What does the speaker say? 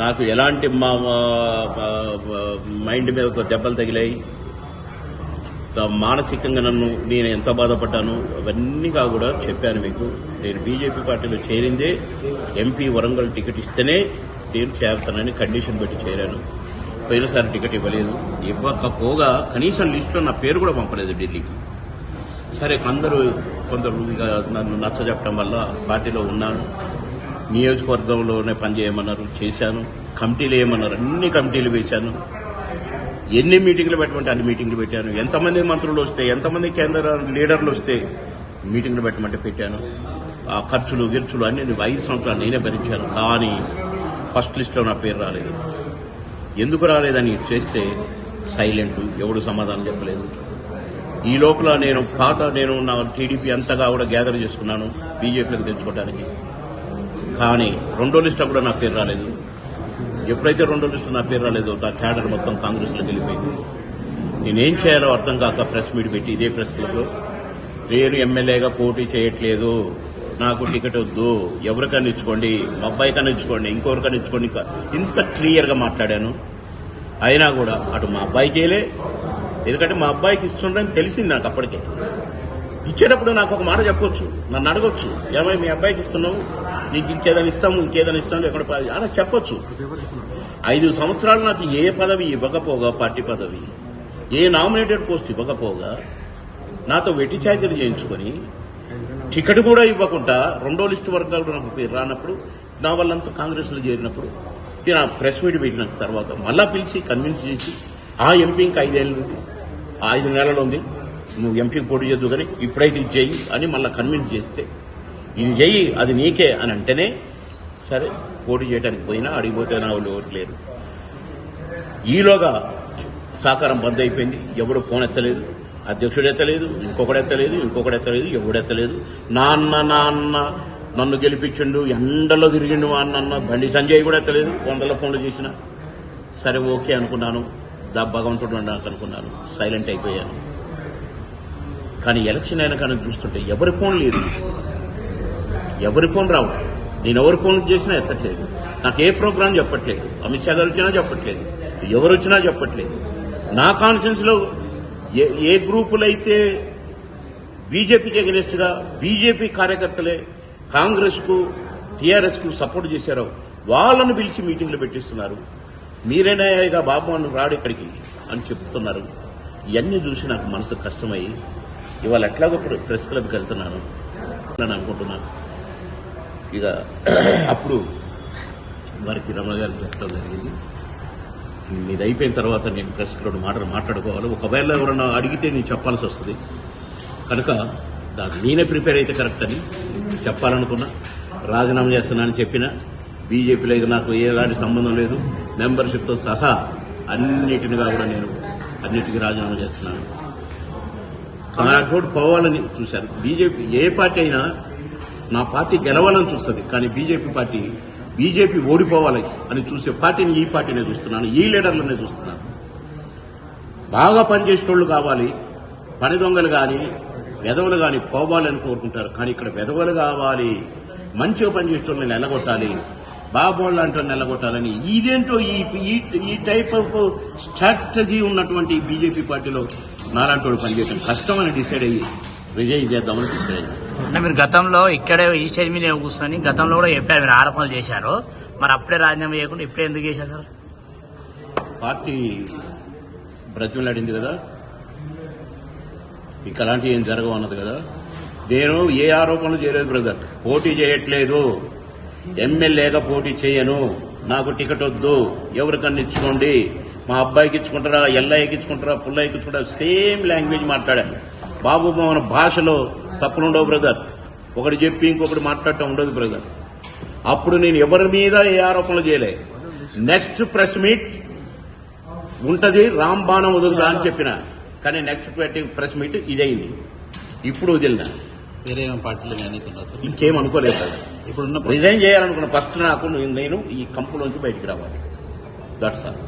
నాకు ఎలాంటి మైండ్ మీద దెబ్బలు తగిలాయి, మానసికంగా నేను ఎంత బాధపడ్డాను అవన్నీ కూడా చెప్పాను మీకు. నేను బీజేపీ పార్టీలో చేరిందే ఎంపీ వరంగల్ టికెట్ ఇస్తేనే నేను చేరుతానని కండిషన్ పెట్టి చేరాను. పోయినసారి టికెట్ ఇవ్వలేదు, ఇవ్వకపోగా కనీసం లిస్టులో నా పేరు కూడా పంపలేదు ఢిల్లీకి. సరే కొందరు నన్ను నచ్చజెప్పడం వల్ల పార్టీలో ఉన్నాను. నియోజకవర్గంలోనే పనిచేయమన్నారు, చేశాను. కమిటీలు వేయమన్నారు, అన్ని కమిటీలు వేశాను. ఎన్ని మీటింగ్లు పెట్టమంటే అన్ని మీటింగ్లు పెట్టాను. ఎంతమంది మంత్రులు వస్తే, ఎంతమంది కేంద్ర లీడర్లు వస్తే మీటింగ్లు పెట్టమంటే పెట్టాను. ఆ ఖర్చులు గిర్చులు అన్ని 5 సంవత్సరాలు నేనే భరించాను. కానీ ఫస్ట్ లిస్టులో నా పేరు రాలేదు. ఎందుకు రాలేదని చేస్తే సైలెంట్, ఎవడు సమాధానం చెప్పలేదు. ఈ లోపల నేను నా టీడీపీ అంతగా కూడా గ్యాదర్ చేసుకున్నాను బీజేపీలోకి తెచ్చుకోవడానికి. కానీ రెండో లిస్టులో కూడా నా పేరు రాలేదు. ఎప్పుడైతే రెండో లిస్టు నా పేరు రాలేదో నా క్యాడర్ మొత్తం కాంగ్రెస్లోకి వెళ్ళిపోయింది. నేనేం చేయాలో అర్థం కాక ప్రెస్ మీట్ పెట్టి ఇదే ప్రెస్ క్లబ్లో నేను ఎమ్మెల్యేగా పోటీ చేయట్లేదు, నాకు టికెట్ వద్దు, ఎవరికన్నా ఇచ్చుకోండి, మా అబ్బాయికన్నా ఇచ్చుకోండి, ఇంకొకరికన్నా ఇచ్చుకోండి, ఇంత క్లియర్గా మాట్లాడాను. అయినా కూడా అటు మా అబ్బాయికి వేయలే, ఎందుకంటే మా అబ్బాయికి ఇస్తుండని తెలిసింది నాకు. అప్పటికే ఇచ్చేటప్పుడు నాకు ఒక మాట చెప్పొచ్చు, నన్ను అడగొచ్చు, ఏమై మీ అబ్బాయికి ఇస్తున్నావు, నీకు ఇంకేదైనా ఇస్తాము ఎక్కడ అలా చెప్పొచ్చు. 5 సంవత్సరాలు నాకు ఏ పదవి ఇవ్వకపోగా, పార్టీ పదవి, ఏ నామినేటెడ్ పోస్ట్ ఇవ్వకపోగా, నాతో వెట్టి చాకరీ చేయించుకొని టికెట్ కూడా ఇవ్వకుండా రెండో లిస్టు వర్గాలు నాకు పేరు రానప్పుడు, నా వాళ్ళంతా కాంగ్రెస్లో చేరినప్పుడు నా ప్రెస్ మీట్ పెట్టిన తర్వాత మళ్ళా పిలిచి కన్విన్స్ చేసి ఆ ఎంపీ ఇంకా 5 ఏళ్ళు ఉంది, 5 నెలలు ఉంది, నువ్వు ఎంపీకి పోటీ చేద్దు కానీ ఇప్పుడైతే ఇది చెయ్యి అని మళ్ళీ కన్విన్స్ చేస్తే, ఇది చెయ్యి అది నీకే అని అంటేనే సరే పోటీ చేయడానికి పోయినా అడిగిపోతే నా వాళ్ళు ఎవరు లేరు. ఈలోగా సహకారం బంద్ అయిపోయింది. ఎవడు ఫోన్ ఎత్తలేదు, అధ్యక్షుడు ఎత్తలేదు, ఇంకొకడు ఎత్తలేదు, ఎవడెత్తలేదు. నాన్న నన్ను గెలిపించిండు, ఎండలో తిరిగిండు మా అన్న బండి సంజయ్ కూడా ఎత్తలేదు. 100 ఫోన్లు చేసిన సరే ఓకే అనుకున్నాను, భగవంతుడు నాకు అనుకున్నాను, సైలెంట్ అయిపోయాను. కానీ ఎలక్షన్ అయినా కానీ చూస్తుంటే ఎవరి ఫోన్ లేదు, ఎవరి ఫోన్ రావట్లేదు. నేను ఎవరి ఫోన్ చేసినా ఎత్తట్లేదు, నాకు ఏ ప్రోగ్రాం చెప్పట్లేదు, అమిత్ షా గారు వచ్చినా చెప్పట్లేదు, ఎవరు వచ్చినా చెప్పట్లేదు. నా కాన్ఫిడెన్స్ లో ఏ గ్రూపులైతే బీజేపీకి అగెనిస్ట్ గా బీజేపీ కార్యకర్తలే కాంగ్రెస్ కు టీఆర్ఎస్ కు సపోర్ట్ చేశారో వాళ్ళను పిలిచి మీటింగ్లు పెట్టిస్తున్నారు. మీరైనా ఇక బాబు అని రాడు ఇక్కడికి అని చెప్తున్నారు. ఇవన్నీ చూసి నాకు మనసు కష్టమయ్యి ఇవాళ ఎట్లాగో ప్రెస్ క్లబ్కి వెళ్తున్నాను అని అనుకుంటున్నాను. ఇక అప్పుడు వారికి రమణ గారికి చెప్పడం జరిగింది, ఇది అయిపోయిన తర్వాత నేను ప్రెస్ క్లబ్ మాట్లాడుకోవాలి, ఒకవేళ ఎవరన్నా అడిగితే నేను చెప్పాల్సి వస్తుంది కనుక దాన్ని నేనే ప్రిపేర్ అయితే కరెక్ట్ అని చెప్పాలనుకున్నా. రాజీనామా చేస్తున్నానని చెప్పిన బీజేపీలో ఇక నాకు ఎలాంటి సంబంధం లేదు, మెంబర్షిప్తో సహా అన్నిటినిగా కూడా నేను అన్నిటికీ రాజీనామా చేస్తున్నాను. నాకు పోవాలని చూశాను. బీజేపీ ఏ పార్టీ అయినా నా పార్టీ గెలవాలని చూస్తుంది, కానీ బీజేపీ ఓడిపోవాలి అని చూసే పార్టీని ఈ పార్టీనే చూస్తున్నాను, ఈ లీడర్లనే చూస్తున్నాను. బాగా పనిచేసేటోళ్లు కావాలి, పని దొంగలు కానీ వెధవలు కానీ పోవాలని కోరుకుంటారు. కానీ ఇక్కడ వెధవలు కావాలి, మంచిగా పనిచేసేటోళ్ళని నిలగొట్టాలి, బాబోళ్ళు అంటే నిలగొట్టాలని ఇదేంటో ఈ టైప్ ఆఫ్ స్ట్రాటజీ ఉన్నటువంటి బీజేపీ పార్టీలో నాలాంటి పనిచేయడం కష్టం అని డిసైడ్ అయ్యి రిజైన్ చేద్దామని డిసైడ్ అయ్యింది. మీరు గతంలో ఇక్కడే ఈ స్టేజ్ మీద కూర్చొని గతంలో కూడా చెప్పారు, మీరు ఆరోపణలు చేశారు, మరి అప్పుడే రాజీనామా చేయకుండా ఇప్పుడే ఎందుకు చేశారు సార్? పార్టీ బ్రతిమలాడింది కదా, ఇక అలాంటివి ఏం జరగవు అన్నది కదా. నేను ఏ ఆరోపణలు చేయలేదు బ్రదర్, పోటీ చేయట్లేదు, ఎమ్మెల్యేగా పోటీ చేయను, నాకు టికెట్ వద్దు, ఎవరికన్నా ఇచ్చుకోండి, మా అబ్బాయికి ఇచ్చుకుంటారా, ఎల్లయ్యకి ఇచ్చుకుంటారా, పుల్లయ్యకి ఇచ్చుకుంటారా, సేమ్ లాంగ్వేజ్ మాట్లాడాను. బాబు మన భాషలో తప్పులుండవు బ్రదర్, ఒకటి చెప్పి ఇంకొకటి మాట్లాడటం ఉండదు బ్రదర్. అప్పుడు నేను ఎవరి మీద ఏ ఆరోపణలు చేయలే. నెక్స్ట్ ప్రెస్ మీట్ ఉంటది, రాంబాణం వదులుదా అని చెప్పిన, కానీ నెక్స్ట్ ప్రెస్ మీట్ ఇదైంది. ఇప్పుడు వదిలిన వేరే పార్టీలో ఇంకేం అనుకోలేదు సార్. ఇప్పుడు రిజైన్ చేయాలనుకున్న ఫస్ట్ నాకు నేను ఈ కంపులోంచి బయటికి రావాలి, దట్స్ ఆల్.